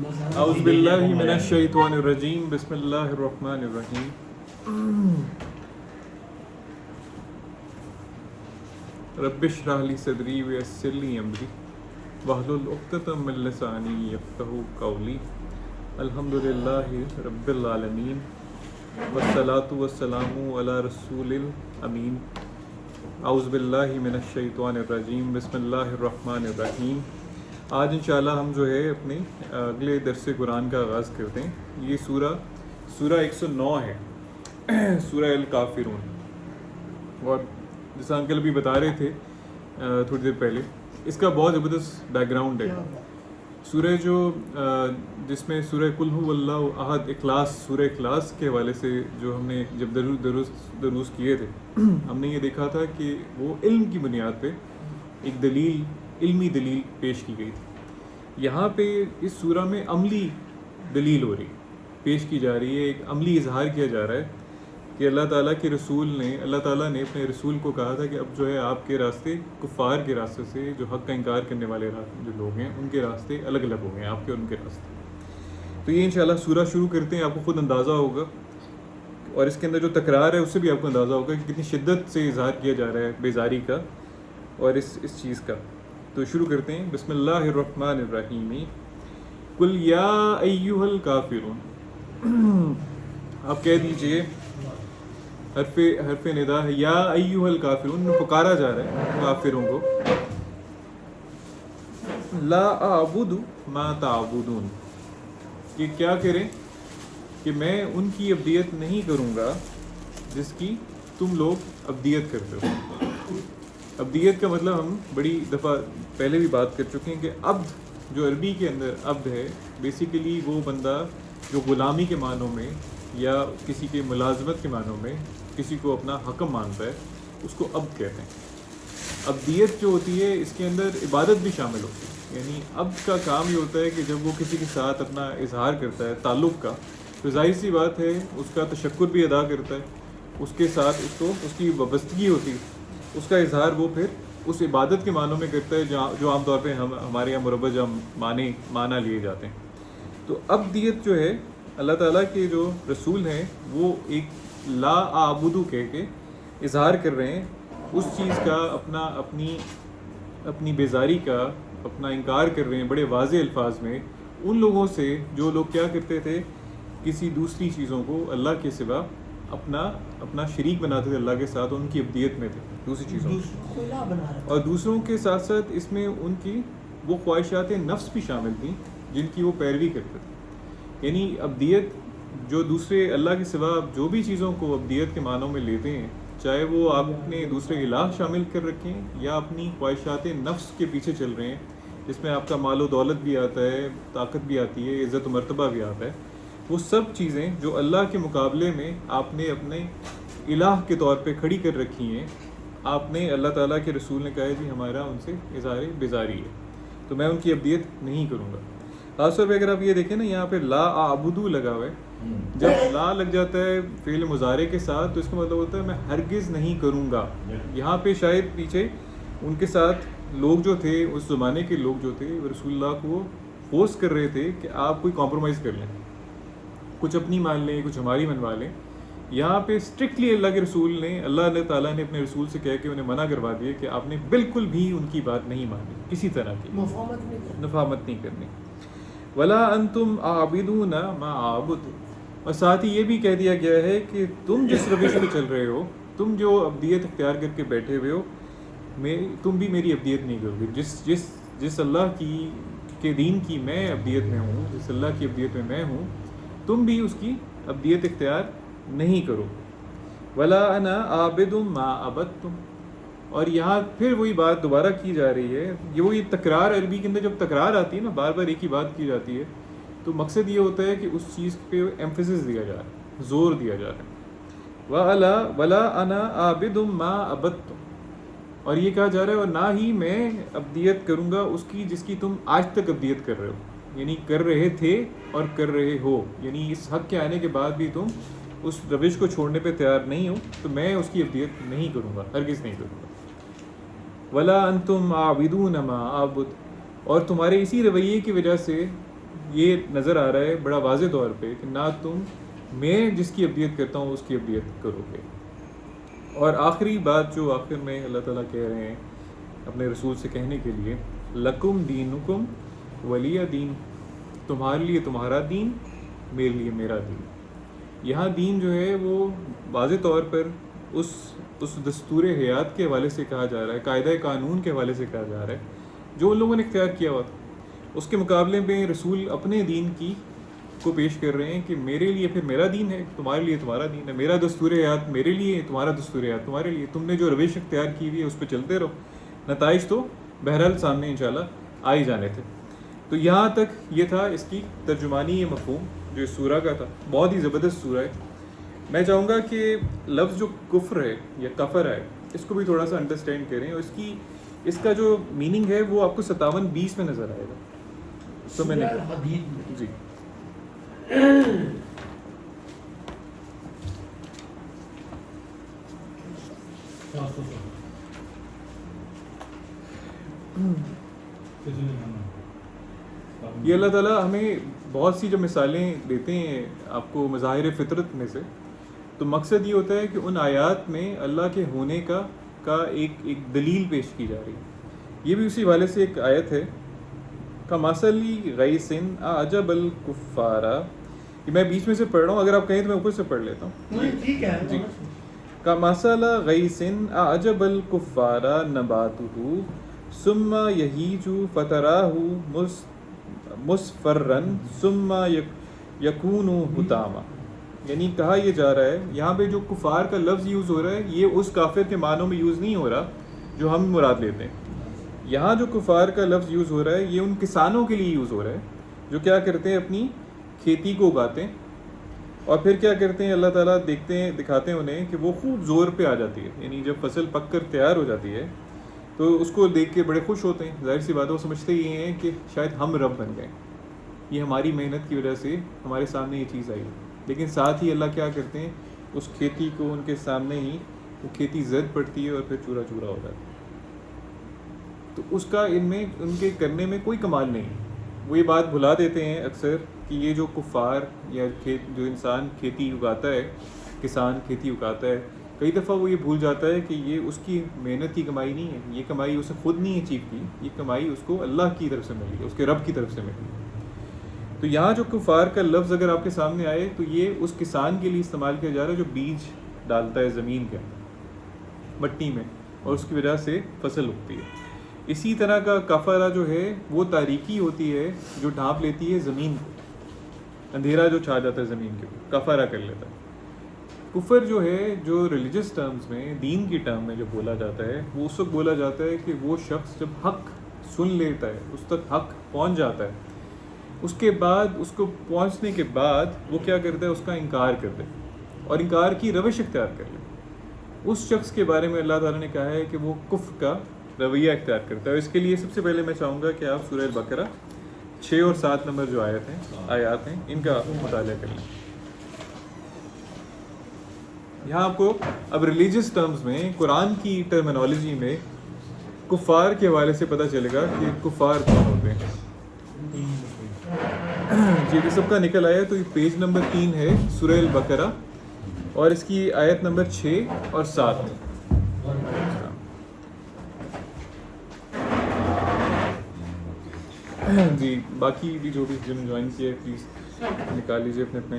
اعوذ باللہ من الشیطان الرجیم بسم اللہ الرحمن الرحیم رب اشرح لی صدری ویسر لی امری واحلل عقدۃ من لسانی یفقہوا قولی الحمد للہ رب العالمین والصلاۃ والسلام علی رسول الامین اعوذ باللہ من الشیطان الرجیم بسم اللہ الرحمن الرحیم۔ آج انشاءاللہ ہم جو ہے اپنے اگلے درس قرآن کا آغاز کرتے ہیں۔ یہ سورہ 109 ہے، سورہ الکافرون، اور جس انکل بھی بتا رہے تھے تھوڑی دیر پہلے، اس کا بہت زبردست بیک گراؤنڈ ہے۔ سورہ جس میں سورہ قل ھو اللہ احد، اخلاص، سورہ اخلاص کے حوالے سے جو ہم نے جب دروس کیے تھے، ہم نے یہ دیکھا تھا کہ وہ علم کی بنیاد پہ ایک علمی دلیل پیش کی گئی تھی۔ یہاں پہ اس سورہ میں عملی دلیل ہو رہی پیش کی جا رہی ہے، ایک عملی اظہار کیا جا رہا ہے کہ اللہ تعالیٰ نے اپنے رسول کو کہا تھا کہ اب جو ہے آپ کے راستے کفار کے راستے سے، جو حق کا انکار کرنے والے جو لوگ ہیں، ان کے راستے الگ الگ ہو گئے ہیں، آپ کے اور ان کے راستے۔ تو یہ انشاءاللہ سورہ شروع کرتے ہیں، آپ کو خود اندازہ ہوگا، اور اس کے اندر جو تکرار ہے اس سے بھی آپ کو اندازہ ہوگا کہ کتنی شدت سے اظہار کیا جا رہا ہے بیزاری کا اور اس چیز کا۔ تو شروع کرتے ہیں، بسم اللہ الرحمن الرحیم۔ قل یا ایھا الکافرون، آپ کہہ دیجئے، حرف ندا ہے، یا ایھا الکافرون، پکارا جا رہا ہے کافروں کو۔ لا اعبد ما تعبدون، کہ کیا کریں، کہ میں ان کی عبدیت نہیں کروں گا جس کی تم لوگ عبدیت کرتے ہو۔ عبدیت کا مطلب ہم بڑی دفعہ پہلے بھی بات کر چکے ہیں کہ عبد جو عربی کے اندر عبد ہے، بیسیکلی وہ بندہ جو غلامی کے معنوں میں یا کسی کے ملازمت کے معنوں میں کسی کو اپنا حکم مانتا ہے، اس کو عبد کہتے ہیں۔ عبدیت جو ہوتی ہے اس کے اندر عبادت بھی شامل ہوتی ہے، یعنی عبد کا کام یہ ہوتا ہے کہ جب وہ کسی کے ساتھ اپنا اظہار کرتا ہے تعلق کا، تو ظاہر سی بات ہے اس کا تشکر بھی ادا کرتا ہے، اس کے ساتھ اس کی وابستگی ہوتی ہے، اس کا اظہار وہ پھر اس عبادت کے معنوں میں کرتا ہے جو عام طور پہ ہمارے یہاں مروج معنی لیے جاتے ہیں۔ تو عبدیت جو ہے، اللہ تعالیٰ کے جو رسول ہیں وہ ایک لا اعبدو کہہ کے اظہار کر رہے ہیں اس چیز کا، اپنی بیزاری کا، اپنا انکار کر رہے ہیں بڑے واضح الفاظ میں ان لوگوں سے جو لوگ کیا کرتے تھے، کسی دوسری چیزوں کو اللہ کے سوا اپنا شریک بناتے تھے اللہ کے ساتھ، ان کی عبدیت میں تھے دوسری چیزوں اور دوسروں کے ساتھ ساتھ اس میں ان کی وہ خواہشات نفس بھی شامل تھیں جن کی وہ پیروی کرتے تھے۔ یعنی عبدیت جو دوسرے اللہ کے سوا جو بھی چیزوں کو عبدیت کے معنوں میں لیتے ہیں، چاہے وہ آپ اپنے دوسرے الہ شامل کر رکھیں یا اپنی خواہشات نفس کے پیچھے چل رہے ہیں، جس میں آپ کا مال و دولت بھی آتا ہے، طاقت بھی آتی ہے، عزت و مرتبہ بھی آتا ہے، وہ سب چیزیں جو اللہ کے مقابلے میں آپ نے اپنے الہ کے طور پہ کھڑی کر رکھی ہیں، آپ نے، اللہ تعالیٰ کے رسول نے کہا ہے جی ہمارا ان سے اظہار بیزاری ہے، تو میں ان کی عبدیت نہیں کروں گا۔ خاص طور پہ اگر آپ یہ دیکھیں نا، یہاں پہ لا اعبدو لگا ہوا ہے، جب لا لگ جاتا ہے فعل مضارع کے ساتھ تو اس کا مطلب ہوتا ہے میں ہرگز نہیں کروں گا۔ یہاں پہ شاید پیچھے ان کے ساتھ لوگ جو تھے، اس زمانے کے لوگ جو تھے، وہ رسول اللہ کو فورس کر رہے تھے کہ آپ کوئی کمپرومائز کر لیں، کچھ اپنی مان لیں، کچھ ہماری منوا لیں۔ یہاں پہ اسٹرکٹلی اللہ کے رسول نے، اللہ تعالیٰ نے اپنے رسول سے کہہ کے انہیں منع کروا دیا کہ آپ نے بالکل بھی ان کی بات نہیں مانی، کسی طرح کی مفاہمت نہیں کرنی۔ وَلَا أَنْتُمْ عَابِدُونَ مَا أَعْبُدُ، اور ساتھ ہی یہ بھی کہہ دیا گیا ہے کہ تم جس روش پہ چل رہے ہو، تم جو عبدیت اختیار کر کے بیٹھے ہوئے ہو، تم بھی میری عبدیت نہیں کرو گے۔ جس اللہ کے دین کی میں عبدیت میں ہوں، جس اللہ کی عبدیت میں ہوں، تم بھی اس کی عبدیت اختیار نہیں کرو۔ وَلَا أَنَا عَابِدٌ مَا عَبَدتُّمْ، اور یہاں پھر وہی بات دوبارہ کی جا رہی ہے، یہ وہی تکرار، عربی کے اندر جب تکرار آتی ہے نا، بار بار ایک ہی بات کی جاتی ہے، تو مقصد یہ ہوتا ہے کہ اس چیز پہ ایمفیسس دیا جا رہا ہے، زور دیا جا رہا ہے۔ وَلَا أَنَا عَابِدٌ مَا عَبَدتُّمْ، اور یہ کہا جا رہا ہے اور نہ ہی میں عبدیت کروں گا اس کی جس کی تم آج تک عبدیت کر رہے ہو، یعنی کر رہے تھے اور کر رہے ہو، یعنی اس حق کے آنے کے بعد بھی تم اس روش کو چھوڑنے پہ تیار نہیں ہو، تو میں اس کی عبدیت نہیں کروں گا، ہرگز نہیں کروں گا۔ وَلَا أَنْتُمْ عَابِدُونَ مَا أَعْبُدُ، اور تمہارے اسی رویے کی وجہ سے یہ نظر آ رہا ہے بڑا واضح طور پہ کہ نہ تم میں جس کی ابدیت کرتا ہوں اس کی ابدیت کرو گے. اور آخری بات جو آخر میں اللہ تعالیٰ کہہ رہے ہیں اپنے رسول سے کہنے کے لیے، لکم دینکم ولی دین، تمہارے لیے تمہارا دین، میرے لیے میرا دین. یہاں دین جو ہے وہ واضح طور پر اس دستور حیات کے حوالے سے کہا جا رہا ہے، قاعدہ قانون کے حوالے سے کہا جا رہا ہے جو ان لوگوں نے اختیار کیا ہوا تھا. اس کے مقابلے میں رسول اپنے دین کو پیش کر رہے ہیں کہ میرے لیے پھر میرا دین ہے، تمہارے لیے تمہارا دین ہے، میرا دستور حیات میرے لیے، تمہارا دستور حیات تمہارے لیے، تم نے جو روش اختیار کی ہوئی ہے اس پہ چلتے رہو، نتائج تو بہرحال سامنے انشاءاللہ آ ہی جانے تھے. تو یہاں تک یہ تھا اس کی ترجمانی یہ مفہوم جو اس سورہ کا تھا. بہت ہی زبردست سورہ ہے. میں چاہوں گا کہ لفظ جو کفر ہے یا کفر ہے اس کو بھی تھوڑا سا انڈرسٹینڈ کریں، اور اس کا جو میننگ ہے وہ آپ کو 57:20 میں نظر آئے گا. تو میں نے جی یہ اللہ تعالیٰ ہمیں بہت سی جو مثالیں دیتے ہیں آپ کو مظاہر فطرت میں سے، تو مقصد یہ ہوتا ہے کہ ان آیات میں اللہ کے ہونے کا ایک دلیل پیش کی جا رہی ہے. یہ بھی اسی حوالے سے ایک آیت ہے، کمثلی غیث اعجب الکفار. یہ میں بیچ میں سے پڑھ رہا ہوں، اگر آپ کہیں تو میں اوپر سے پڑھ لیتا ہوں. جی کمثل غیث اعجب الکفار نباتہ ثم یہیج فتراہ مصفرا ثم یکون حطاما. یعنی کہا یہ جا رہا ہے یہاں پہ جو کفار کا لفظ یوز ہو رہا ہے یہ اس کافر کے معنوں میں یوز نہیں ہو رہا جو ہم مراد لیتے ہیں. یہاں جو کفار کا لفظ یوز ہو رہا ہے یہ ان کسانوں کے لیے یوز ہو رہا ہے جو کیا کرتے ہیں اپنی کھیتی کو اگاتے ہیں، اور پھر کیا کرتے ہیں اللہ تعالیٰ دکھاتے ہیں انہیں کہ وہ خوب زور پہ آ جاتی ہے. یعنی جب فصل پک کر تیار ہو جاتی ہے تو اس کو دیکھ کے بڑے خوش ہوتے ہیں. ظاہر سی بات ہے وہ سمجھتے یہ ہیں کہ شاید ہم رب بن گئے، یہ ہماری محنت کی وجہ سے ہمارے سامنے یہ چیز آئی. لیکن ساتھ ہی اللہ کیا کرتے ہیں اس کھیتی کو ان کے سامنے ہی وہ کھیتی زد پڑتی ہے اور پھر چورا چورا ہو جاتا ہے. تو اس کا ان کے کرنے میں کوئی کمال نہیں. وہ یہ بات بھلا دیتے ہیں اکثر کہ یہ جو کفار یا جو انسان کھیتی اگاتا ہے، کسان کھیتی اگاتا ہے، کئی دفعہ وہ یہ بھول جاتا ہے کہ یہ اس کی محنت کی کمائی نہیں ہے، یہ کمائی اسے خود نہیں اچیو کی، یہ کمائی اس کو اللہ کی طرف سے ملی ہے، اس کے رب کی طرف سے ملی ہے. تو یہاں جو کفار کا لفظ اگر آپ کے سامنے آئے تو یہ اس کسان کے لیے استعمال کیا جا رہا ہے جو بیج ڈالتا ہے زمین کے اندر مٹی میں اور اس کی وجہ سے فصل اگتی ہے. اسی طرح کا کفرہ جو ہے وہ تاریکی ہوتی ہے جو ڈھانپ لیتی ہے زمین کو، اندھیرا جو چھا جاتا ہے زمین کے اوپر کفرہ کر لیتا ہے. کفر جو ہے جو ریلیجس ٹرمز میں دین کی ٹرم میں جو بولا جاتا ہے وہ اس وقت بولا جاتا ہے کہ وہ شخص جب حق سن لیتا ہے، اس تک حق پہنچ جاتا ہے، اس کے بعد اس کو پہنچنے کے بعد وہ کیا کرتا ہے اس کا انکار کر دے اور انکار کی روش اختیار کر لے. اس شخص کے بارے میں اللہ تعالیٰ نے کہا ہے کہ وہ کفر کا رویہ اختیار کرتا ہے. اس کے لیے سب سے پہلے میں چاہوں گا کہ آپ سورہ البقرہ 6 اور 7 نمبر جو آیات ہیں ان کا مطالعہ کر لیں. یہاں آپ کو اب ریلیجس ٹرمز میں قرآن کی ٹرمینالوجی میں کفار کے حوالے سے پتہ چلے گا کہ کفار کون ہوتے ہیں. جی یہ سب کا نکل آیا تو یہ پیج نمبر 3 ہے سورہ البقرہ اور اس کی آیت نمبر 6 اور 7. جی باقی بھی جو بھی جن جوائن کیے پلیز نکال لیجیے اپنے اپنے.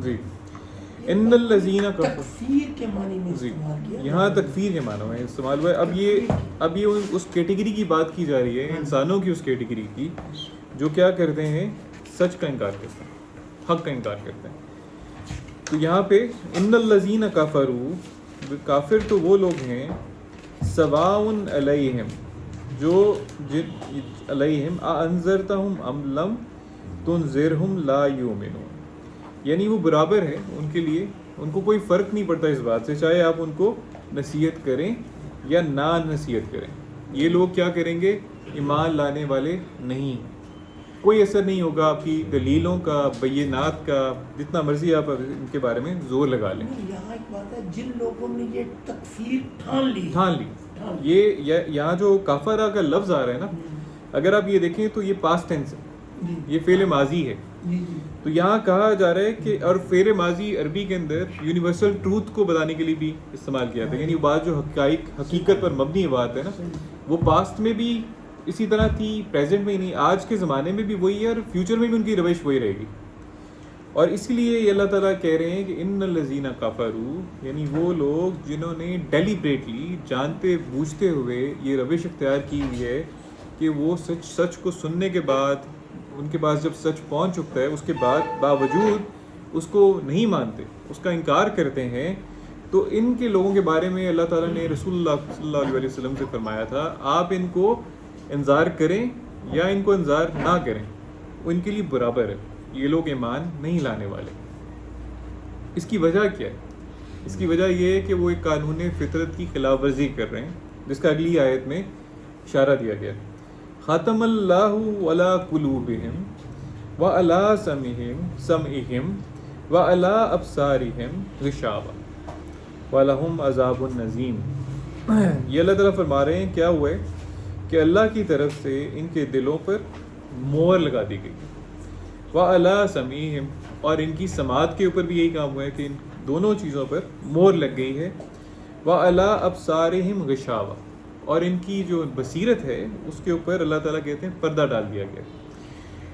جی ان الذین تکفیر کے معنی میں استعمال کیا، یہاں تکفیر کے معنی میں استعمال ہوا ہے. اب یہ اس کیٹیگری کی بات کی جا رہی ہے انسانوں کی، اس کیٹیگری کی جو کیا کرتے ہیں سچ کا انکار کرتے ہیں، حق کا انکار کرتے ہیں. تو یہاں پہ ان الذین کفروا، کافر تو وہ لوگ ہیں سواء علیہم جو علیہم انذرتہم ام لم تنذرہم لا یؤمنون. یعنی وہ برابر ہے ان کے لیے، ان کو کوئی فرق نہیں پڑتا اس بات سے چاہے آپ ان کو نصیحت کریں یا نہ نصیحت کریں. یہ لوگ کیا کریں گے؟ ایمان لانے والے نہیں. کوئی اثر نہیں ہوگا آپ کی دلیلوں کا، بینات کا، جتنا مرضی آپ ان کے بارے میں زور لگا لیں. یہاں ایک بات ہے، جن لوگوں نے یہ تکفیر ٹھان لی، یہ یہاں جو کافرہ کا لفظ آ رہا ہے نا، اگر آپ یہ دیکھیں تو یہ پاسٹ ٹینس ہے، یہ فعل ماضی ہے. تو یہاں کہا جا رہا ہے کہ، اور فعل ماضی عربی کے اندر یونیورسل ٹروتھ کو بتانے کے لیے بھی استعمال کیا تھا، یعنی بات جو حقیقت پر مبنی بات ہے نا، وہ پاسٹ میں بھی اسی طرح تھی، پریزنٹ میں ہی نہیں، آج کے زمانے میں بھی وہی ہے، اور فیوچر میں بھی ان کی روش وہی رہے گی. اور اسی لیے یہ اللہ تعالیٰ کہہ رہے ہیں کہ ان الذین کفروا، یعنی وہ لوگ جنہوں نے ڈیلیبریٹلی، جانتے بوجھتے ہوئے یہ روش اختیار کی ہوئی ہے کہ وہ سچ کو سننے کے بعد، ان کے پاس جب سچ پہنچ چکتا ہے اس کے بعد باوجود اس کو نہیں مانتے، اس کا انکار کرتے ہیں. تو ان کے لوگوں کے بارے میں اللہ تعالیٰ نے رسول اللہ صلی اللہ علیہ وسلم سے فرمایا تھا، آپ ان کو انذار کریں یا ان کو انذار نہ کریں، وہ ان کے لیے برابر ہے، یہ لوگ ایمان نہیں لانے والے. اس کی وجہ کیا ہے؟ اس کی وجہ یہ ہے کہ وہ ایک قانون فطرت کی خلاف ورزی کر رہے ہیں، جس کا اگلی آیت میں اشارہ دیا گیا. ختم اللہ علی قلوبہم وعلی سمعہم وعلی ابصارہم غشاوہ وَلَهُمْ عَذَابٌ عَظِيمٌ. یہ اللہ تعالیٰ فرما رہے ہیں کیا ہوا ہے کہ اللہ کی طرف سے ان کے دلوں پر مہر لگا دی گئی، وَعَلَىٰ سَمْعِهِمْ، اور ان کی سماعت کے اوپر بھی یہی کام ہوا ہے کہ ان دونوں چیزوں پر مہر لگ گئی ہے، وَعَلَىٰ أَبْصَارِهِمْ غِشَاوَةٌ، اور ان کی جو بصیرت ہے اس کے اوپر اللہ تعالیٰ کہتے ہیں پردہ ڈال دیا گیا.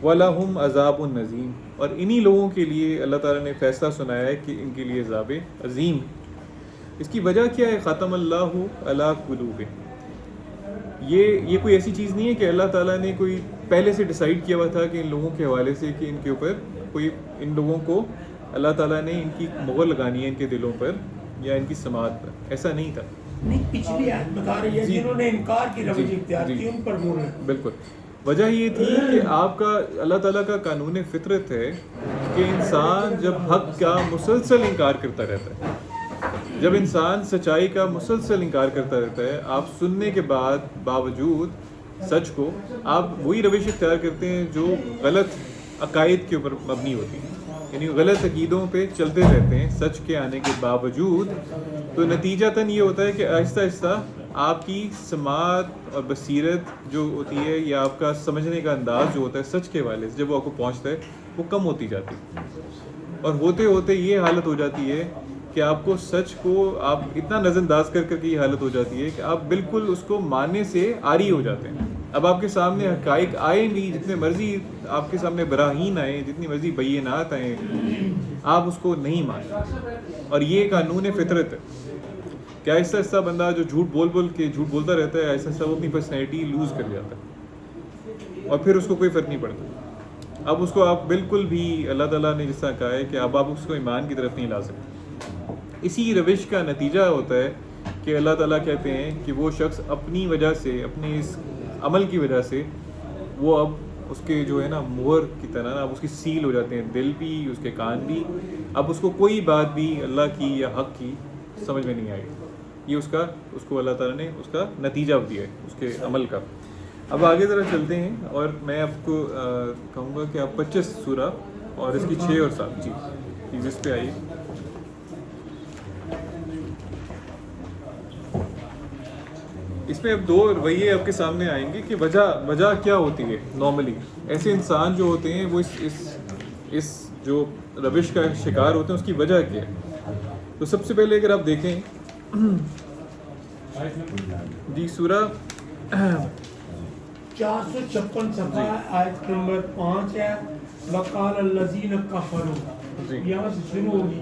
وَلَهُمْ عَذَابٌ عَظِيمٌ، اور انہی لوگوں کے لیے اللہ تعالیٰ نے فیصلہ سنایا ہے کہ ان کے لیے عذاب عظیم. اس کی وجہ کیا ہے؟ ختم اللہ علی قلوبہم. یہ کوئی ایسی چیز نہیں ہے کہ اللہ تعالیٰ نے کوئی پہلے سے ڈیسائیڈ کیا ہوا تھا کہ ان لوگوں کے حوالے سے کہ ان کے اوپر کوئی، ان لوگوں کو اللہ تعالیٰ نے ان کی مہر لگانی ہے ان کے دلوں پر یا ان کی سماعت پر. ایسا نہیں تھا. نہیں، پچھلی آیت بتا رہی ہے جنہوں نے انکار کی روش اختیار کی ان پر مہر ہے. بالکل. وجہ یہ تھی کہ آپ کا اللہ تعالیٰ کا قانون فطرت ہے کہ انسان جب حق کا مسلسل انکار کرتا رہتا ہے، جب انسان سچائی کا مسلسل انکار کرتا رہتا ہے، آپ سننے کے بعد باوجود سچ کو آپ وہی روش اختیار کرتے ہیں جو غلط عقائد کے اوپر مبنی ہوتی ہے، یعنی غلط عقیدوں پہ چلتے رہتے ہیں سچ کے آنے کے باوجود. تو نتیجتاً یہ ہوتا ہے کہ آہستہ آہستہ آپ کی سماعت اور بصیرت جو ہوتی ہے یا آپ کا سمجھنے کا انداز جو ہوتا ہے سچ کے حوالے سے جب وہ آپ کو پہنچتا ہے وہ کم ہوتی جاتی ہے، اور ہوتے ہوتے یہ حالت ہو جاتی ہے کہ آپ کو سچ کو آپ اتنا نظر انداز کر کے یہ حالت ہو جاتی ہے کہ آپ بالکل اس کو ماننے سے عاری ہو جاتے ہیں. اب آپ کے سامنے حقائق آئیں بھی، جتنے مرضی آپ کے سامنے براہین آئیں، جتنی مرضی بینات آئیں، آپ اس کو نہیں مانتے. اور یہ قانون فطرت ہے کہ آہستہ آہستہ بندہ جو جھوٹ بولتا رہتا ہے، آہستہ آہستہ وہ اپنی پرسنالٹی لوز کر جاتا ہے اور پھر اس کو کوئی فرق نہیں پڑتا. اب اس کو آپ بالکل بھی اللہ تعالیٰ نے جس طرح کہا ہے کہ اب آپ اس کو ایمان کی طرف نہیں لا سکتے. اسی روش کا نتیجہ ہوتا ہے کہ اللہ تعالیٰ کہتے ہیں کہ وہ شخص اپنی وجہ سے، اپنے اس عمل کی وجہ سے، وہ اب اس کے جو ہے نا مہر کی طرح نا اب اس کی سیل ہو جاتے ہیں، دل بھی، اس کے کان بھی. اب اس کو کوئی بات بھی اللہ کی یا حق کی سمجھ میں نہیں آئی. یہ اس کو اللہ تعالیٰ نے اس کا نتیجہ دیا ہے اس کے عمل کا. اب آگے ذرا چلتے ہیں اور میں آپ کو کہوں گا کہ آپ 25 سورہ اور اس کی 6 اور 7 چیز اس پہ آئیے. اس میں اب 2 رویے آپ کے سامنے آئیں گے کہ وجہ کیا ہوتی ہے. نارملی ایسے انسان جو ہوتے ہیں وہ اس جو روش کا شکار ہوتے ہیں اس کی وجہ کیا ہے. تو سب سے پہلے اگر آپ دیکھیں جی سورہ 456 صفحہ آیت نمبر 5 ہے، وقال الذین کفروا. یہاں سے شروع ہوگی.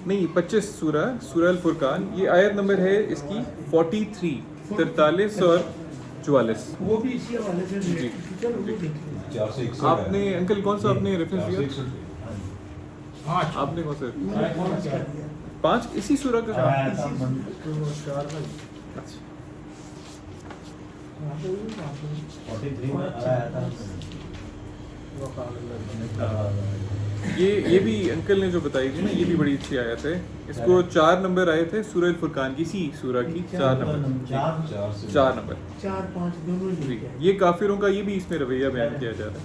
نہیں 25 سورہ الفرقان، یہ آیت نمبر ہے اس کی 43، 43 اور 44. وہ بھی اسی حوالے سے جی. چلو وہ دیکھیں. آپ نے انکل کون سا آپ نے ریفرنس دیا؟ آپ نے کون سا؟ 5 اسی سورہ کا. یہ بھی انکل نے جو بتائی تھی نا، یہ بھی بڑی اچھی آیت ہے. اس کو 4 نمبر آئے تھے سورہ الفرقان کی، اسی سورہ کی 4 نمبر. 4 نمبر 4-5 دونوں جی. یہ کافروں کا یہ بھی اس میں رویہ بیان کیا جا رہا ہے.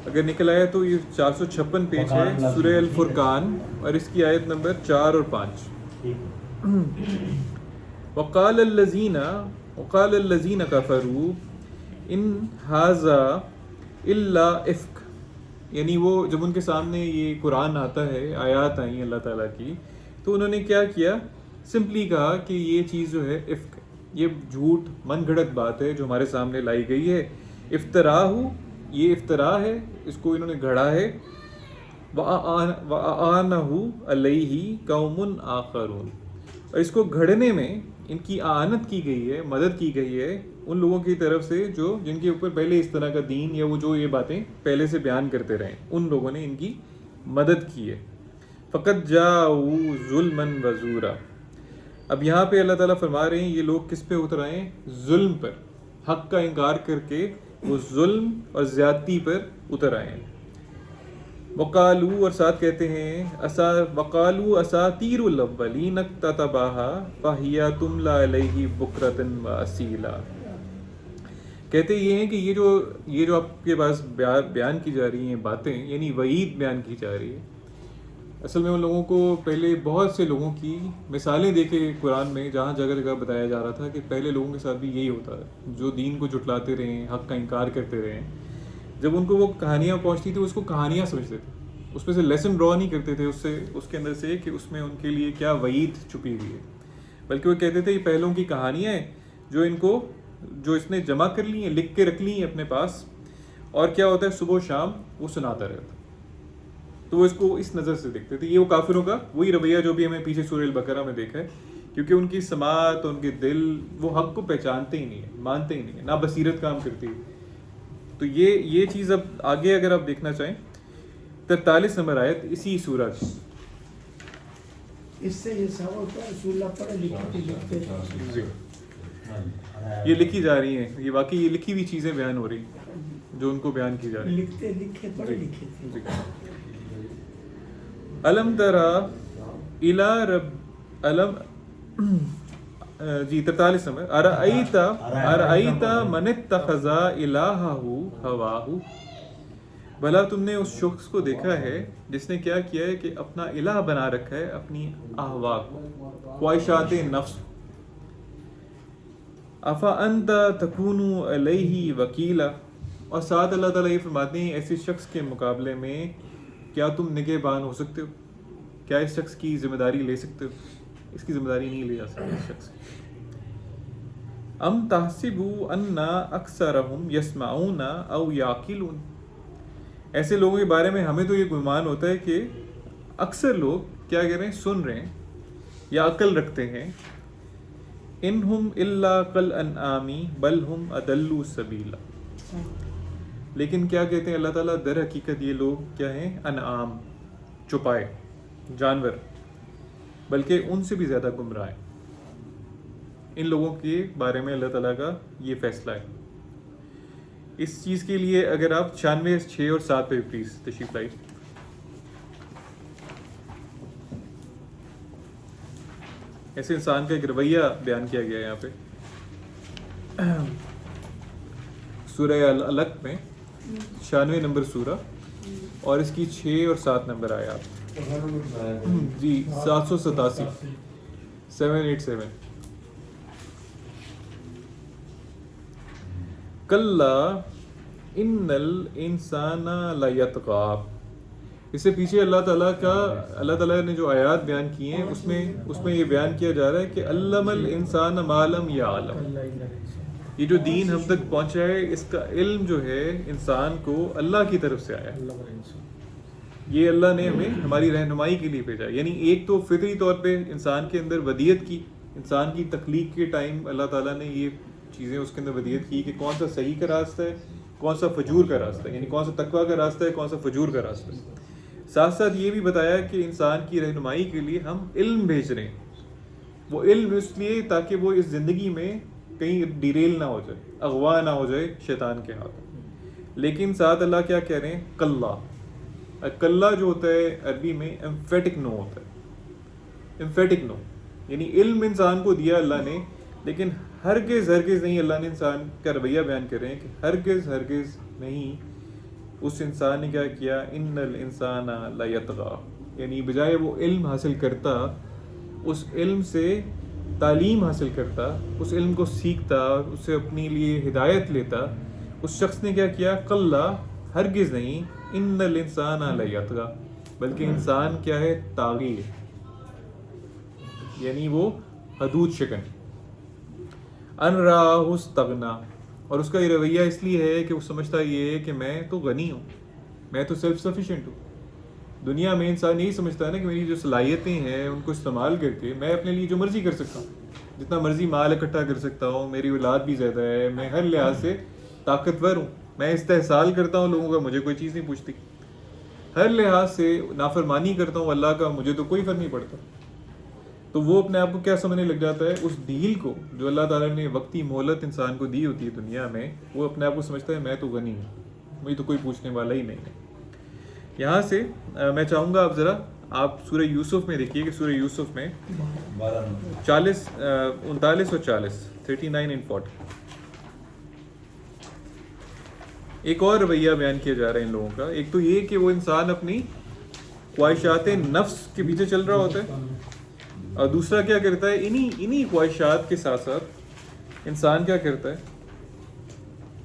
اگر نکل آیا تو یہ 456 پیج ہے سورہ الفرقان، اور اس کی آیت نمبر 4 اور 5. وقال الذین کفروا ان ھذا الا افک، یعنی وہ جب ان کے سامنے یہ قرآن آتا ہے، آیات آئیں اللہ تعالیٰ کی، تو انہوں نے کیا کیا؟ سمپلی کہا کہ یہ چیز جو ہے افک، یہ جھوٹ من گھڑت بات ہے جو ہمارے سامنے لائی گئی ہے. افتراء، یہ افتراء ہے، اس کو انہوں نے گھڑا ہے. وَأَعَانَهُ عَلَيْهِ قَوْمٌ آخَرُونَ، اور اس کو گھڑنے میں ان کی اعانت کی گئی ہے، مدد کی گئی ہے ان لوگوں کی طرف سے جو جن کے اوپر پہلے اس طرح کا دین یا وہ جو یہ باتیں پہلے سے بیان کرتے رہے، ان لوگوں نے ان کی مدد کی ہے. فَقَدْ جَاءُوا ظُلْمًا وَزُورًا. اب یہاں پہ اللہ تعالیٰ فرما رہے ہیں یہ لوگ کس پہ اتر آئے ہیں؟ ظلم پر. حق کا انکار کر کے وہ ظلم اور زیادتی پر اتر آئے ہیں. وقالو، اور ساتھ کہتے ہیں وقالو اساطیر الاولین اکتتباها فہی تملی علیہ بکرۃ واصیلا. کہتے یہ ہیں کہ یہ جو آپ کے پاس بیان کی جا رہی ہیں باتیں، یعنی وعید بیان کی جا رہی ہے، اصل میں ان لوگوں کو پہلے بہت سے لوگوں کی مثالیں دے کے قرآن میں جہاں جگہ جگہ بتایا جا رہا تھا کہ پہلے لوگوں کے ساتھ بھی یہی ہوتا ہے جو دین کو جھٹلاتے رہے، حق کا انکار کرتے رہے. جب ان کو وہ کہانیاں پہنچتی تھی اس کو کہانیاں سمجھتے تھے، اس میں سے لیسن ڈرا نہیں کرتے تھے اس کے اندر سے کہ اس میں ان کے لیے کیا وعید چھپی ہوئی ہے، بلکہ وہ کہتے تھے یہ پہلوں کی کہانیاں ہیں جو اس نے جمع کر لی ہیں، لکھ کے رکھ لی ہیں اپنے پاس، اور کیا ہوتا ہے صبح و شام وہ سناتا رہتا. تو وہ اس کو اس نظر سے دیکھتے تھے. یہ وہ کافروں کا وہی رویہ جو بھی ہمیں پیچھے سورہ البقرہ میں دیکھا ہے، کیونکہ ان کی سماعت، ان کے دل وہ حق کو پہچانتے ہی نہیں ہیں، مانتے ہی نہیں ہیں، نہ بصیرت کام کرتی. تو یہ چیز اب آگے اگر آپ دیکھنا چاہیں 43 نمبر آیت اسی سورہ کی. اس سے یہ سب ہوتا ہے رسول اللہ پڑھے لکھتے جی، یہ لکھی جا رہی ہیں، یہ واقعی یہ لکھی ہوئی چیزیں بیان ہو رہی ہیں جو ان کو بیان کی جا رہی ہیں. لکھتے لکھے پڑھے لکھے تھے. الم ترا الی رب الم جی 43 نمبر ارأیت من اتخذ الہہ ہواہ، بھلا تم نے اس شخص کو دیکھا ہے جس نے کیا کیا ہے کہ اپنا الہ بنا رکھا ہے اپنی اہوا کو، خواہشات نفس. افانت تکون علیہ وکیلا، اور ساتھ اللہ تعالیٰ یہ فرماتے ہیں ایسے شخص کے مقابلے میں کیا تم نگہبان ہو سکتے ہو؟ کیا اس شخص کی ذمہ داری لے سکتے ہو؟ اس کی ذمہ داری نہیں لے جا سکتے اس شخص کی. ام تحسبوا ان اکثرهم یسمعون او یعقلون، ایسے لوگوں کے بارے میں ہمیں تو یہ گمان ہوتا ہے کہ اکثر لوگ کیا کہہ رہے ہیں؟ سن رہے ہیں یا عقل رکھتے ہیں. انہم الا کالانعام بل ہم اضل سبیلا، لیکن کیا کہتے ہیں اللہ تعالیٰ؟ در حقیقت یہ لوگ کیا ہیں؟ انعام، چوپائے، جانور، بلکہ ان سے بھی زیادہ گمراہ ہیں. ان لوگوں کے بارے میں اللہ تعالیٰ کا یہ فیصلہ ہے. اس چیز کے لیے اگر آپ 96 6 اور 7 پہ پلیز تشریف لائیں. ایسے انسان کا ایک رویہ بیان کیا گیا ہے یہاں پہ سورہ العلق میں، 96 نمبر سورہ، اور اس کی 6 اور 7 نمبر آیات. جی 787 787. کلا ان الانسان لیطغی، اس سے پیچھے اللہ تعالیٰ نے جو آیات بیان کی ہیں اس میں یہ بیان کیا جا رہا ہے کہ علم الانسان ما لم یعلم، یہ جو دین ہم تک پہنچا ہے اس کا علم جو ہے انسان کو اللہ کی طرف سے آیا ہے. یہ اللہ نے ہمیں ہماری رہنمائی کے لیے بھیجا. یعنی ایک تو فطری طور پہ انسان کے اندر ودیت کی، انسان کی تخلیق کے ٹائم اللہ تعالیٰ نے یہ چیزیں اس کے اندر ودیت کی کہ کون سا صحیح کا راستہ ہے، کون سا فجور کا راستہ ہے، یعنی کون سا تقویٰ کا راستہ ہے، کون سا فجور کا راستہ ہے. ساتھ ساتھ یہ بھی بتایا کہ انسان کی رہنمائی کے لیے ہم علم بھیج رہے ہیں. وہ علم اس لیے تاکہ وہ اس زندگی میں کہیں ڈیریل نہ ہو جائے، اغوا نہ ہو جائے شیطان کے ہاتھوں. لیکن ساتھ اللہ کیا کہہ رہے ہیں؟ کلا. کلا جو ہوتا ہے عربی میں ایمفیٹک نو ہوتا ہے. ایمفیٹک نو یعنی علم انسان کو دیا اللہ نے، لیکن ہرگز نہیں اللہ نے انسان کا رویہ بیان کر رہے ہیں کہ ہرگز نہیں اس انسان نے کیا کیا، ان الانسان لیطغی، یعنی بجائے وہ علم حاصل کرتا، اس علم سے تعلیم حاصل کرتا، اس علم کو سیکھتا، اسے اپنے لیے ہدایت لیتا، اس شخص نے کیا کیا؟ کلا، ہرگز نہیں، ان الانسان لیطغی، بلکہ انسان کیا ہے؟ طاغی ہے، یعنی وہ حدود شکن. ان راہ استغنا، اور اس کا یہ رویہ اس لیے ہے کہ وہ سمجھتا یہ ہے کہ میں تو غنی ہوں، میں تو سیلف سفیشینٹ ہوں. دنیا میں انسان یہی سمجھتا ہے نا کہ میری جو صلاحیتیں ہیں ان کو استعمال کر کے میں اپنے لیے جو مرضی کر سکتا ہوں، جتنا مرضی مال اکٹھا کر سکتا ہوں، میری اولاد بھی زیادہ ہے، میں ہر لحاظ سے طاقتور ہوں، میں استحصال کرتا ہوں لوگوں کا، مجھے کوئی چیز نہیں پوچھتی، ہر لحاظ سے نافرمانی کرتا ہوں اللہ کا، مجھے تو کوئی فرق نہیں پڑتا. تو وہ اپنے آپ کو کیا سمجھنے لگ جاتا ہے؟ اس ڈیل کو جو اللہ تعالیٰ نے وقتی مہلت انسان کو دی ہوتی ہے دنیا میں، وہ اپنے آپ کو سمجھتا ہے میں تو غنی ہوں، مجھے تو کوئی پوچھنے والا ہی نہیں ہے. یہاں سے میں چاہوں گا آپ سورہ یوسف میں دیکھیے کہ سورہ یوسف میں 39 اور 40 39 and 40 ایک اور رویہ بیان کیا جا رہا ہے ان لوگوں کا. ایک تو یہ کہ وہ انسان اپنی خواہشات نفس کے پیچھے چل رہا ہوتا ہے، اور دوسرا کیا کرتا ہے؟ انہی خواہشات کے ساتھ ساتھ انسان کیا کرتا ہے؟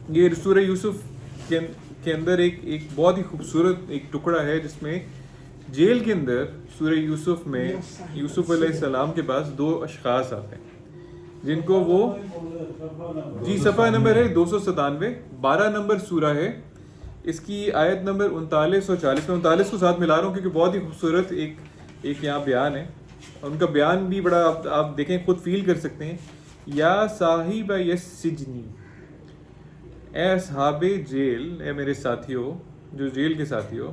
یہ سورہ یوسف کے اندر ایک بہت ہی خوبصورت ایک ٹکڑا ہے جس میں جیل کے اندر سورہ یوسف میں یوسف علیہ السلام کے پاس 2 اشخاص آتے ہیں جن کو وہ صفحہ نمبر ہے 297، 12 نمبر سورہ ہے، اس کی آیت نمبر 39 اور 40. میں 39 کو ساتھ ملا رہا ہوں کیونکہ بہت ہی خوبصورت ایک یہاں بیان ہے، ان کا بیان بھی بڑا آپ دیکھیں خود فیل کر سکتے ہیں. یا صاحب السجن، اے اصحاب جیل، اے میرے ساتھیوں جو جیل کے ساتھیوں،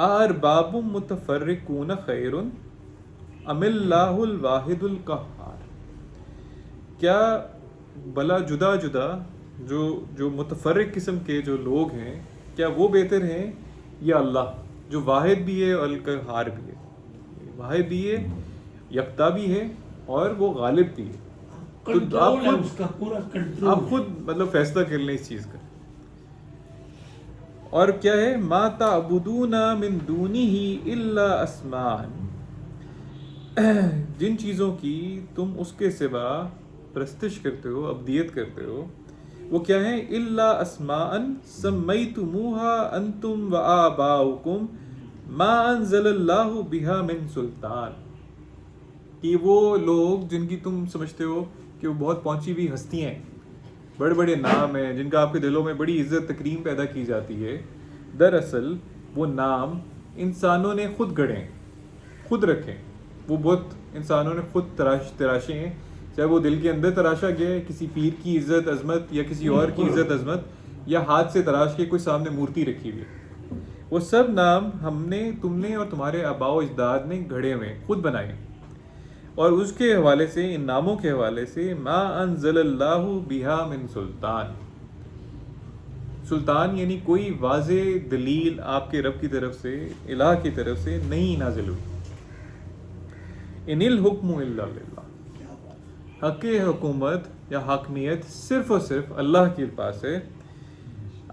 ارباب متفرقون خیر ام اللہ الواحد القہار، کیا بلا جدا جدا جو متفرق قسم کے جو لوگ ہیں، کیا وہ بہتر ہیں یا اللہ جو واحد بھی ہے اور القہار بھی ہے؟ واحد بھی ہے، یکتا بھی ہے، اور وہ غالب بھی ہے. تو آپ خود مطلب فیصلہ کر لیں اس چیز کا. اور کیا ہے؟ ما تعبدون من دونہ الا اسماء، جن چیزوں کی تم اس کے سوا پرستش کرتے ہو، عبدیت کرتے ہو، وہ کیا ہیں؟ الا اسماء سمیتموها انتم وآباؤکم ما انزل اللہ بہا من سلطان، کہ وہ لوگ جن کی تم سمجھتے ہو کہ وہ بہت پہنچی ہوئی ہستیاں ہیں، بڑے بڑے نام ہیں، جن کا آپ کے دلوں میں بڑی عزت تکریم پیدا کی جاتی ہے، دراصل وہ نام انسانوں نے خود گڑھے، خود رکھے، وہ بت انسانوں نے خود تراشے ہیں، چاہے وہ دل کے اندر تراشا گیا ہے کسی پیر کی عزت عظمت یا کسی اور کی عزت عظمت، یا ہاتھ سے تراش کے کوئی سامنے مورتی رکھی ہوئی ہے. وہ سب نام تم نے اور تمہارے آباء و اجداد نے گھڑے ہوئے، خود بنائے. اور اس کے حوالے سے، ان ناموں کے حوالے سے، ما انزل اللہ بہا من سلطان، سلطان یعنی کوئی واضح دلیل آپ کے رب کی طرف سے، الہ کی طرف سے نہیں نازل ہوئی. ان الحکم الا للہ، حق حکومت یا حاکمیت صرف اور صرف اللہ کے پاس ہے.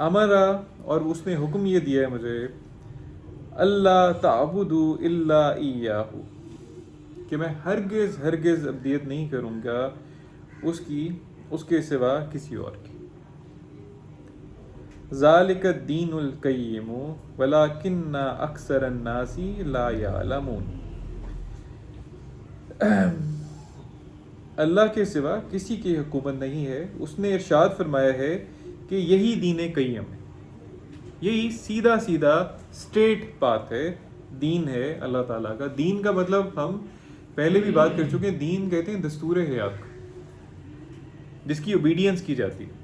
امرا، اور اس نے حکم یہ دیا ہے مجھے، اللہ تعبدوا الا ایاہ، کہ میں ہرگز عبدیت نہیں کروں گا اس کے سوا کسی اور کی. ذالک الدین القیم ولکن اکثر الناس لا یعلمون، اللہ کے سوا کسی کی حکومت نہیں ہے. اس نے ارشاد فرمایا ہے کہ یہی دین قیم ہے، یہی سیدھا اسٹریٹ پاتھ ہے، دین ہے اللہ تعالیٰ کا. دین کا مطلب ہم پہلے بھی بات کر چکے ہیں، دین کہتے ہیں دستور حیات، جس کی اوبیڈینس کی جاتی ہے.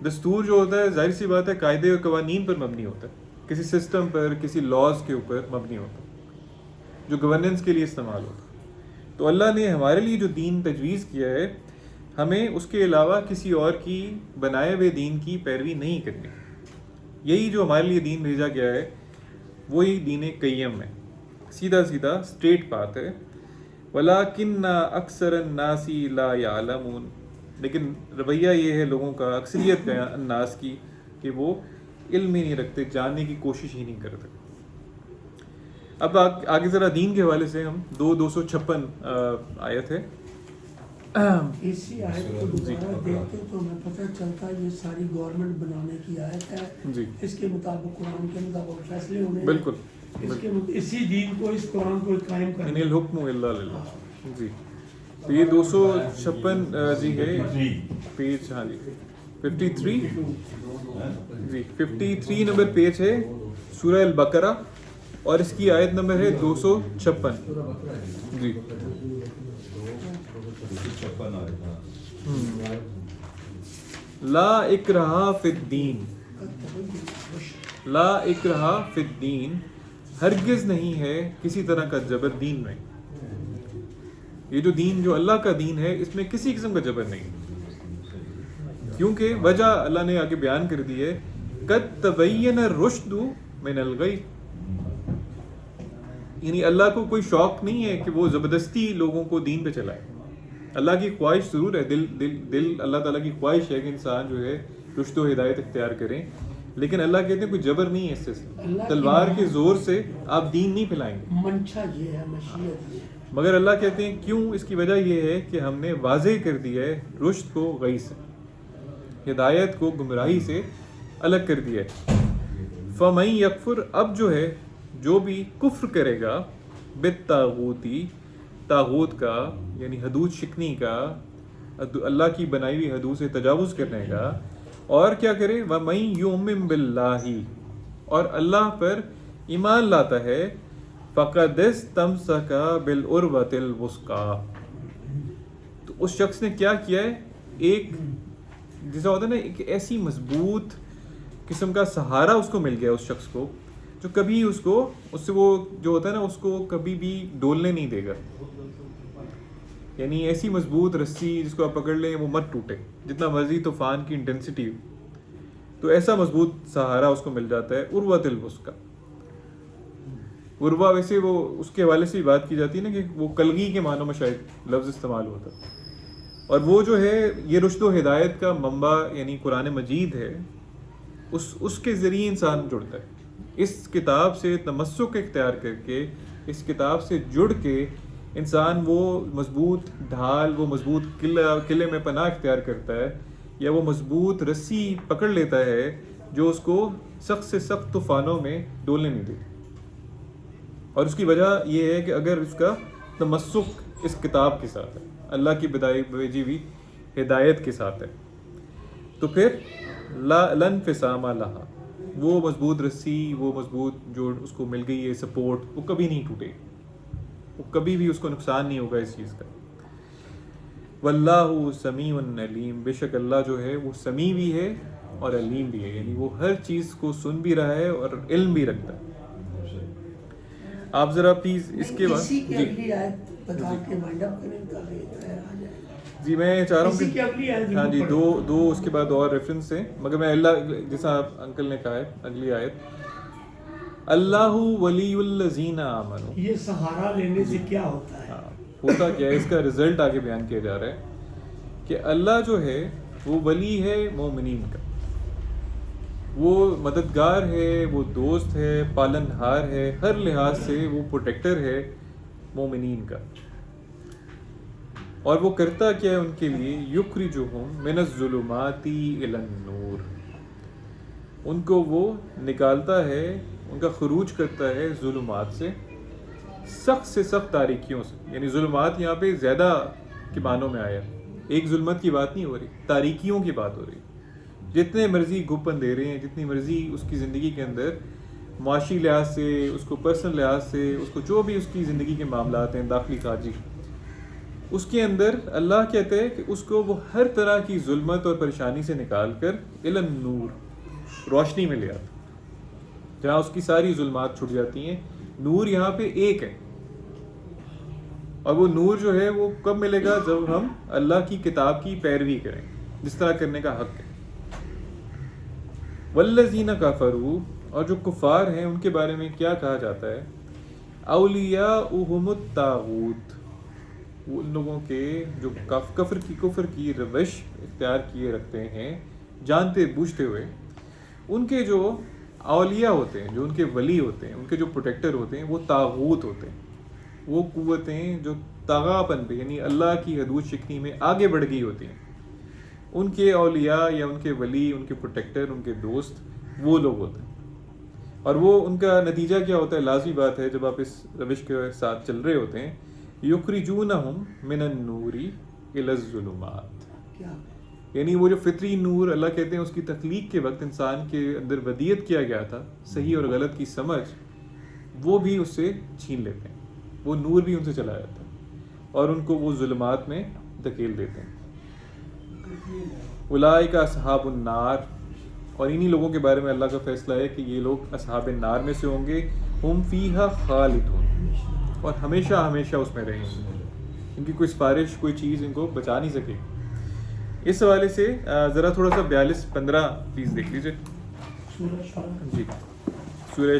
دستور جو ہوتا ہے ظاہر سی بات ہے قاعدے اور قوانین پر مبنی ہوتا ہے، کسی سسٹم پر، کسی لاز کے اوپر مبنی ہوتا ہے جو گورننس کے لیے استعمال ہوتا ہے. تو اللہ نے ہمارے لیے جو دین تجویز کیا ہے، ہمیں اس کے علاوہ کسی اور کی بنائے ہوئے دین کی پیروی نہیں کرنی. یہی جو ہمارے لیے دین بھیجا گیا ہے وہی دین قیم ہے, سیدھا سیدھا اسٹریٹ پاتھ ہے. وَلَٰكِنَّ أَكْثَرَ النَّاسِ لَا يَعْلَمُونَ, لیکن رویہ یہ ہے لوگوں کا, اکثریت کا الناس کی, کہ وہ علم ہی نہیں رکھتے, جاننے کی کوشش ہی نہیں کرتے. اب آگے ذرا دین کے حوالے سے ہم 256 آیت ہے. اسی آیت کو دوبارہ دیکھتے تو ہمیں پتہ چلتا ہے یہ ساری گورنمنٹ بنانے کی آیت ہے. جی, اس کے مطابق قرآن کے مطابق فیصلے ہونے ہیں. بالکل, اسی دین کو, اس قرآن کو قائم کرنا. ان الحکم الا للہ. جی, تو یہ 256 جی ہے پیج, ہاں جی 53, جی 53 نمبر پیج ہے سورہ البقرہ, اور اس کی آیت نمبر ہے 256. جی, لا اکراہ فی الدین, لا اکراہ فی الدین, ہرگز نہیں ہے کسی طرح کا جبر دین میں. یہ جو دین, جو اللہ کا دین ہے, اس میں کسی قسم کا جبر نہیں, کیونکہ وجہ اللہ نے آگے بیان کر دی ہے, قد تبین الرشد من الغی. یعنی اللہ کو کوئی شوق نہیں ہے کہ وہ زبردستی لوگوں کو دین پہ چلائے. اللہ کی خواہش ضرور ہے, دل اللہ تعالیٰ کی خواہش ہے کہ انسان جو ہے رشد و ہدایت اختیار کریں, لیکن اللہ کہتے ہیں کوئی جبر نہیں ہے اس سے, تلوار کے زور سے آپ دین نہیں پھیلائیں گے. منشا یہ ہے, مشیت یہ ہے. مگر اللہ کہتے ہیں کیوں, اس کی وجہ یہ ہے کہ ہم نے واضح کر دیا ہے رشد کو غی سے, ہدایت کو گمراہی سے الگ کر دیا ہے. فَمَن یکفر, اب جو ہے جو بھی کفر کرے گا, بالطاغوتی, طاغوت کا یعنی حدود شکنی کا, اللہ کی بنائی ہوئی حدود سے تجاوز کرنے کا, اور کیا کرے, وَمَن یُؤْمِن بِاللَّهِ, اور اللہ پر ایمان لاتا ہے, فَقَدِ اسْتَمْسَكَ بِالْعُرْوَةِ الْوُثْقَىٰ, تو اس شخص نے کیا کیا ہے, ایک جیسا ہوتا ہے نا, ایک ایسی مضبوط قسم کا سہارا اس کو مل گیا اس شخص کو, جو کبھی اس کو, اس سے وہ جو ہوتا ہے نا, اس کو کبھی بھی ڈولنے نہیں دے گا. یعنی ایسی مضبوط رسی جس کو آپ پکڑ لیں وہ مت ٹوٹے, جتنا مرضی طوفان کی انٹینسٹی ہو, تو ایسا مضبوط سہارا اس کو مل جاتا ہے. عروۃ الوثقیٰ, عروہ ویسے وہ اس کے حوالے سے بات کی جاتی ہے نا کہ وہ کلگی کے معنوں میں شاید لفظ استعمال ہوتا ہے, اور وہ جو ہے یہ رشد و ہدایت کا منبع یعنی قرآن مجید ہے, اس کے ذریعے انسان جڑتا ہے. اس کتاب سے تمسک اختیار کر کے, اس کتاب سے جڑ کے انسان وہ مضبوط ڈھال, وہ مضبوط قلعے میں پناہ اختیار کرتا ہے, یا وہ مضبوط رسی پکڑ لیتا ہے جو اس کو سخت سے سخت طوفانوں میں ڈولنے نہیں دیتی. اور اس کی وجہ یہ ہے کہ اگر اس کا تمسک اس کتاب کے ساتھ ہے, اللہ کی بھیجی ہوئی ہدایت کے ساتھ ہے, تو پھر لن انفصام لہا, وہ مضبوط رسی, وہ مضبوط جو اس کو مل گئی ہے سپورٹ, وہ کبھی نہیں ٹوٹے, وہ کبھی بھی اس کو نقصان نہیں ہوگا اس چیز کا. واللہ سمیع علیم, بے شک اللہ جو ہے وہ سمیع بھی ہے اور علیم بھی ہے, یعنی وہ ہر چیز کو سن بھی رہا ہے اور علم بھی رکھتا ہے. آپ ذرا پلیز اس کے بعد جی میں چاہ رہا ہوں کہ ہاں جی دو اس کے بعد اور ریفرنس ہیں, مگر میں اللہ جیسا انکل نے کہا ہے اگلی آیت, اللہ ولی الذین آمنوا, یہ سہارا لینے سے کیا ہوتا ہے, ہوتا کیا ہے, اس کا رزلٹ آگے بیان کیا جا رہا ہے کہ اللہ جو ہے وہ ولی ہے مومنین کا, وہ مددگار ہے, وہ دوست ہے, پالنہار ہے, ہر لحاظ سے وہ پروٹیکٹر ہے مومنین کا. اور وہ کرتا کیا ہے ان کے لیے, یخرجہم من الظلمات الی النور, ان کو وہ نکالتا ہے, ان کا خروج کرتا ہے ظلمات سے, سخت سے سخت تاریکیوں سے. یعنی ظلمات یہاں پہ زیادہ کے معنوں میں آیا, ایک ظلمت کی بات نہیں ہو رہی, تاریکیوں کی بات ہو رہی. جتنے مرضی گپ اندھیرے ہیں, جتنی مرضی اس کی زندگی کے اندر معاشی لحاظ سے, اس کو پرسنل لحاظ سے, اس کو جو بھی اس کی زندگی کے معاملات ہیں داخلی خارجی, اس کے اندر اللہ کہتے ہیں کہ اس کو وہ ہر طرح کی ظلمت اور پریشانی سے نکال کر الی النور, روشنی میں لے آتا, جہاں اس کی ساری ظلمات چھٹ جاتی ہیں. نور یہاں پہ ایک ہے, اور وہ نور جو ہے وہ کب ملے گا؟ جب ہم اللہ کی کتاب کی پیروی کریں، جس طرح کرنے کا حق ہے. والذین کفروا، اور جو کفار ہیں ان کے بارے میں کیا کہا جاتا ہے؟ اولیاؤہم الطاغوت، وہ ان لوگوں کے جو کفر کی روش اختیار کیے رکھتے ہیں جانتے بوجھتے ہوئے، ان کے جو اولیاء ہوتے ہیں، جو ان کے ولی ہوتے ہیں، ان کے جو پروٹیکٹر ہوتے ہیں، وہ طاغوت ہوتے ہیں. وہ قوتیں جو طغاپن پہ یعنی اللہ کی حدود شکنی میں آگے بڑھ گئی ہوتی ہیں، ان کے اولیاء یا ان کے ولی، ان کے پروٹیکٹر، ان کے دوست وہ لوگ ہوتے ہیں. اور وہ ان کا نتیجہ کیا ہوتا ہے؟ لازمی بات ہے جب آپ اس روش کے ساتھ چل رہے ہوتے ہیں، یخرجونہم من النور الی الظلمات، یعنی وہ جو فطری نور اللہ کہتے ہیں اس کی تخلیق کے وقت انسان کے اندر ودیت کیا گیا تھا، صحیح اور غلط کی سمجھ، وہ بھی اس سے چھین لیتے ہیں، وہ نور بھی ان سے چلا جاتا ہے اور ان کو وہ ظلمات میں دھکیل دیتے ہیں. اولئک اصحاب النار، اور انہی لوگوں کے بارے میں اللہ کا فیصلہ ہے کہ یہ لوگ اصحاب النار میں سے ہوں گے. ہم فیہا خالدون، اور ہمیشہ ہمیشہ اس میں رہیں گے، ان کی کوئی سفارش، کوئی چیز ان کو بچا نہیں سکے. اس حوالے سے ذرا تھوڑا سا 42-15 پلیز دیکھ لیجیے. جی، سورہ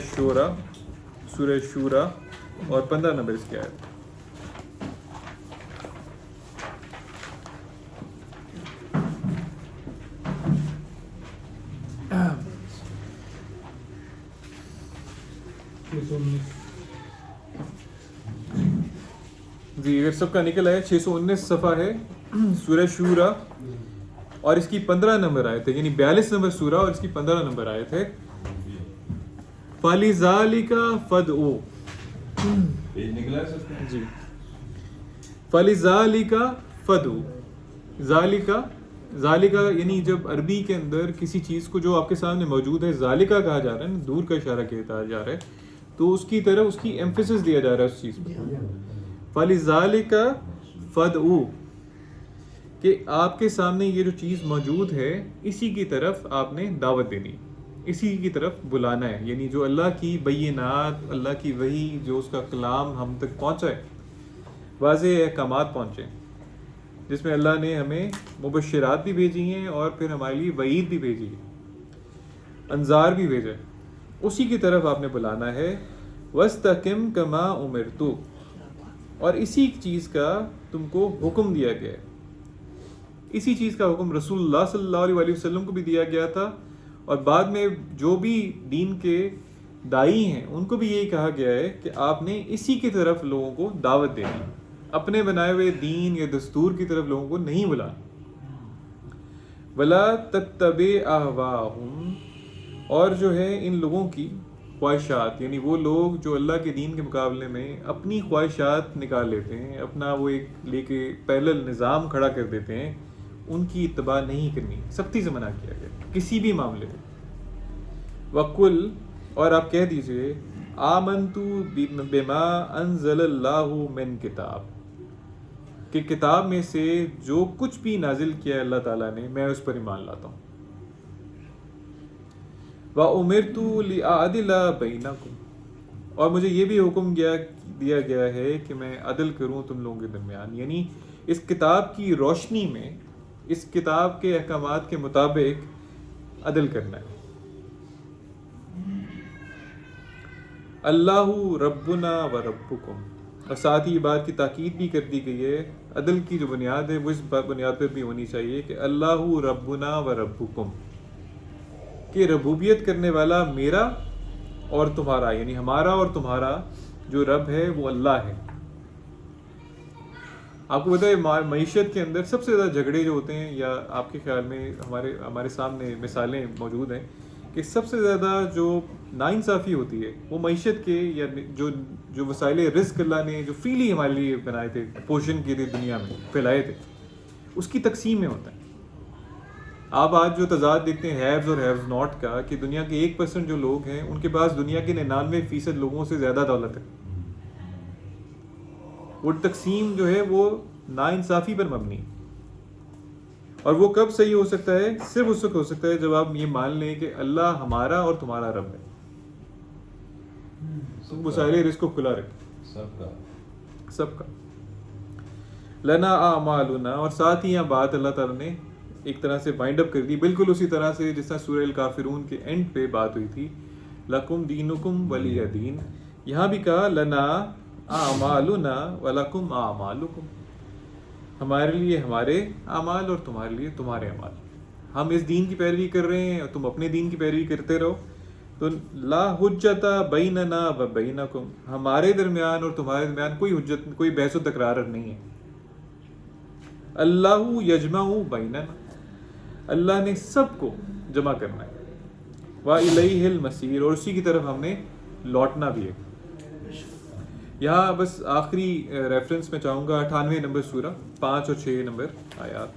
شورا اور 15 نمبر اس کی آیت. جی اگر سب کا نکل آئے 619 صفحہ ہے سورہ شورا، اور اس کی 15 نمبر آیت ہے، یعنی 42 نمبر سورہ اور اس کی 15 نمبر آیت ہے. فَلِذَالِكَ فَادْعُ، جی فَلِذَالِكَ فَادْعُ، ذالکہ یعنی جب عربی کے اندر کسی چیز کو جو آپ کے سامنے موجود ہے ذالکہ کہا جا رہا ہے، دور کا اشارہ کیا جا رہا ہے، تو اس کی طرف اس کی ایمفیسس دیا جا رہا ہے اس چیز پہ. فَلِذَالِكَ فَادْعُ، کہ آپ کے سامنے یہ جو چیز موجود ہے اسی کی طرف آپ نے دعوت دینی، اسی کی طرف بلانا ہے. یعنی جو اللہ کی بینات، اللہ کی وحی، جو اس کا کلام ہم تک پہنچا ہے، واضح احکامات پہنچے، جس میں اللہ نے ہمیں مبشرات بھی بھیجی ہیں اور پھر ہمارے لیے وعید بھی بھیجی ہے، انذار بھی بھیجا ہے، اسی کی طرف آپ نے بلانا ہے. وَاسْتَقِمْ كَمَا أُمِرْتُ، اور اسی چیز کا تم کو حکم دیا گیا ہے. اسی چیز کا حکم رسول اللہ صلی اللہ علیہ وسلم کو بھی دیا گیا تھا، اور بعد میں جو بھی دین کے دائی ہیں ان کو بھی یہی کہا گیا ہے کہ آپ نے اسی کی طرف لوگوں کو دعوت دینی، اپنے بنائے ہوئے دین یا دستور کی طرف لوگوں کو نہیں بلانا. وَلَا تَتَّبِعْ أَهْوَاءَهُمْ، اور جو ہے ان لوگوں کی خواہشات، یعنی وہ لوگ جو اللہ کے دین کے مقابلے میں اپنی خواہشات نکال لیتے ہیں، اپنا وہ ایک لے کے پیرلل نظام کھڑا کر دیتے ہیں، ان کی اتباع نہیں کرنی، سختی سے منع کیا گیا کسی بھی معاملے میں. وَقُلْ، اور آپ کہہ دیجئے، آمنتُ بما انزل اللہ من کتاب، کہ کتاب میں سے جو کچھ بھی نازل کیا ہے اللہ تعالیٰ نے میں اس پر ایمان لاتا ہوں. وَأُمِرْتُ لِأَعْدِلَ بَيْنَكُمْ، اور مجھے یہ بھی حکم دیا گیا ہے کہ میں عدل کروں تم لوگوں کے درمیان، یعنی اس کتاب کی روشنی میں، اس کتاب کے احکامات کے مطابق عدل کرنا ہے. اللہ ربنا و ربکم، اور ساتھ ہی یہ بات کی تاکید بھی کر دی گئی ہے، عدل کی جو بنیاد ہے وہ اس بنیاد پر بھی ہونی چاہیے کہ اللہ ربنا و ربکم، کہ ربوبیت کرنے والا میرا اور تمہارا، یعنی ہمارا اور تمہارا جو رب ہے وہ اللہ ہے. آپ کو بتائے معیشت کے اندر سب سے زیادہ جھگڑے جو ہوتے ہیں، یا آپ کے خیال میں ہمارے سامنے مثالیں موجود ہیں کہ سب سے زیادہ جو ناانصافی ہوتی ہے وہ معیشت کے، یا جو وسائل رزق اللہ نے جو فریلی ہمارے لیے بنائے تھے، پوشن کیے تھے، دنیا میں پھیلائے تھے، اس کی تقسیم میں ہوتا ہے. آپ آج جو تضاد دیکھتے ہیں ہیوز اور ہیوز ناٹ کا، کہ دنیا کے 1% جو لوگ ہیں ان کے پاس دنیا کے 99% لوگوں سے زیادہ دولت ہے. وہ تقسیم جو ہے وہ ناانصافی پر مبنی ہے. اور وہ کب صحیح ہو سکتا ہے؟ صرف اس وقت ہو سکتا ہے جب آپ یہ مان لیں کہ اللہ ہمارا اور تمہارا رب ہے. وسائل رزق کو کھلا رکھے، سب کا. لنا اعمالنا، اور ساتھ ہی یہاں بات اللہ تعالیٰ نے ایک طرح سے وائنڈ اپ کر دی، بالکل اسی طرح سے جس طرح سورہ الکافرون کے اینڈ پہ بات ہوئی تھی لکم دینکم ولی دین، یہاں بھی کہا لنا اعمالنا ولکم اعمالکم، ہمارے لیے ہمارے اعمال اور تمہارے لیے تمہارے اعمال، ہم اس دین کی پیروی کر رہے ہیں اور تم اپنے دین کی پیروی کرتے رہو، تو لا حجت بیننا و بینکم، ہمارے درمیان اور تمہارے درمیان کوئی حجت، کوئی بحث و تکرار نہیں ہے، اللہ یجمع بیننا، اللہ نے سب کو جمع کرنا ہے، وَإِلَيْهِ الْمَصِيرُ، اور اسی کی طرف ہم نے لوٹنا بھی ہے۔ یہاں بس آخری ریفرنس میں چاہوں گا 98 نمبر سورہ 5 اور 6 نمبر آیات۔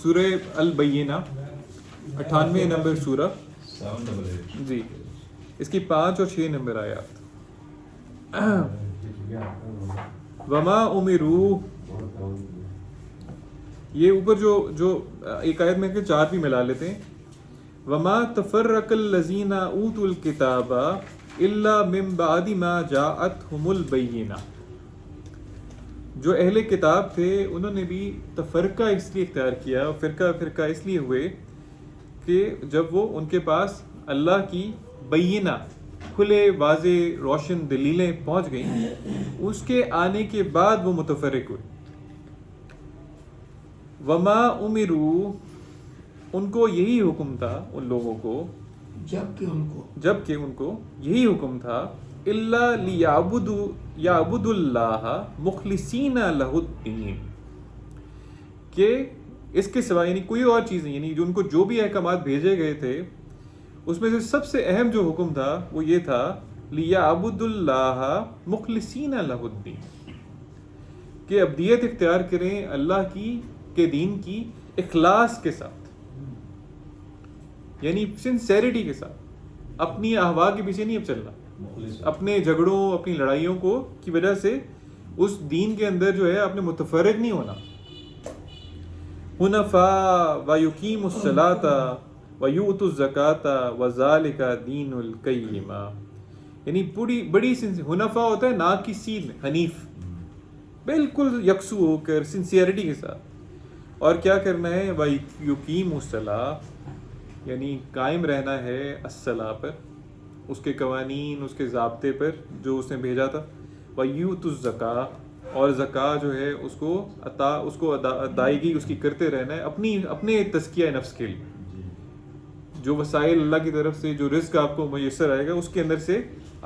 سورہ البینہ 98 نمبر سورہ، جی اس کی 5 اور 6 نمبر آیات۔ وما امروا، یہ اوپر جو ایک آیت میں کہ 4 بھی ملا لیتے ہیں، وما تفرق الذین اوتوا الکتاب الا من بعد ما جاءتهم البینہ، جو اہل کتاب تھے انہوں نے بھی تفرقہ اس لیے اختیار کیا، فرقہ اس لیے ہوئے کہ جب وہ ان کے پاس اللہ کی بینہ، کھلے واضح روشن دلیلیں پہنچ گئیں، اس کے آنے کے بعد وہ متفرق ہوئے۔ وما امروا، ان کو یہی حکم تھا ان لوگوں کو، جبکہ ان کو یہی حکم تھا، الا لیعبدوا اللہ مخلصین لہ الدین، کہ اس کے سوا یعنی کوئی اور چیز نہیں، یعنی جو ان کو جو بھی احکامات بھیجے گئے تھے اس میں سے سب سے اہم جو حکم تھا وہ یہ تھا لیعبدوا اللہ مخلصین لہ الدین، کہ عبدیت اختیار کریں اللہ کے دین کی اخلاص کے ساتھ، یعنی سنسیریٹی کے ساتھ، اپنی اہوا کے پیچھے نہیں اب چلنا، اپنے جھگڑوں اپنی لڑائیوں کی وجہ سے اس دین کے اندر جو ہے اپنے متفرق نہیں ہونا۔ حنفاء ویقیموا الصلاۃ ویؤتوا الزکاۃ وذالک دین القیمہ، یعنی بڑی حنفاء ہوتا ہے ناک کی سین، حنیف، بالکل یکسو ہو کر سنسیئرٹی کے ساتھ، اور کیا کرنا ہے، ویقیموا الصلاۃ، یعنی قائم رہنا ہے الصلاۃ پر، اس کے قوانین، اس کے ضابطے پر جو اس نے بھیجا تھا، ویؤتوا الزکاۃ، اور زکوٰۃ جو ہے اس کو ادائیگی اس کی کرتے رہنا ہے اپنے تزکیہ نفس کے لیے، جو وسائل اللہ کی طرف سے جو رزق آپ کو میسر آئے گا اس کے اندر سے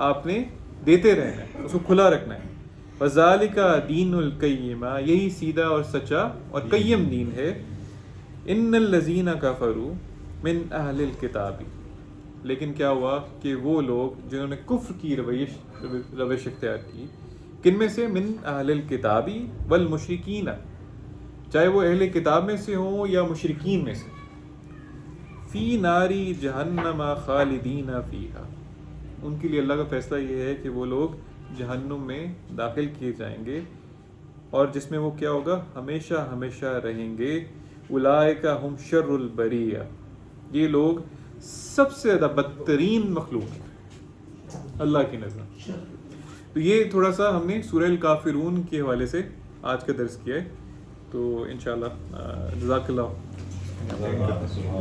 آپ نے دیتے رہنا ہے، اس کو کھلا رکھنا ہے۔ وذالک دین القیمہ، یہی سیدھا اور سچا اور قیم دین ہے۔ ان الذین کفروا من اہل الکتاب، لیکن کیا ہوا کہ وہ لوگ جنہوں نے کفر کی روش اختیار کی، کن میں سے، من اہل الکتابی والمشرکین، چاہے وہ اہل کتاب میں سے ہوں یا مشرکین میں سے، فی ناری جہنم خالدین فیہا، ان کے لیے اللہ کا فیصلہ یہ ہے کہ وہ لوگ جہنم میں داخل کیے جائیں گے، اور جس میں وہ کیا ہوگا، ہمیشہ ہمیشہ رہیں گے۔ اولئک ہم شر البریہ، یہ لوگ سب سے زیادہ بدترین مخلوق ہیں اللہ کی نظر۔ تو یہ تھوڑا سا ہم نے سورہ الکافرون کے حوالے سے آج کا درس کیا ہے، تو انشاءاللہ جزاک اللہ۔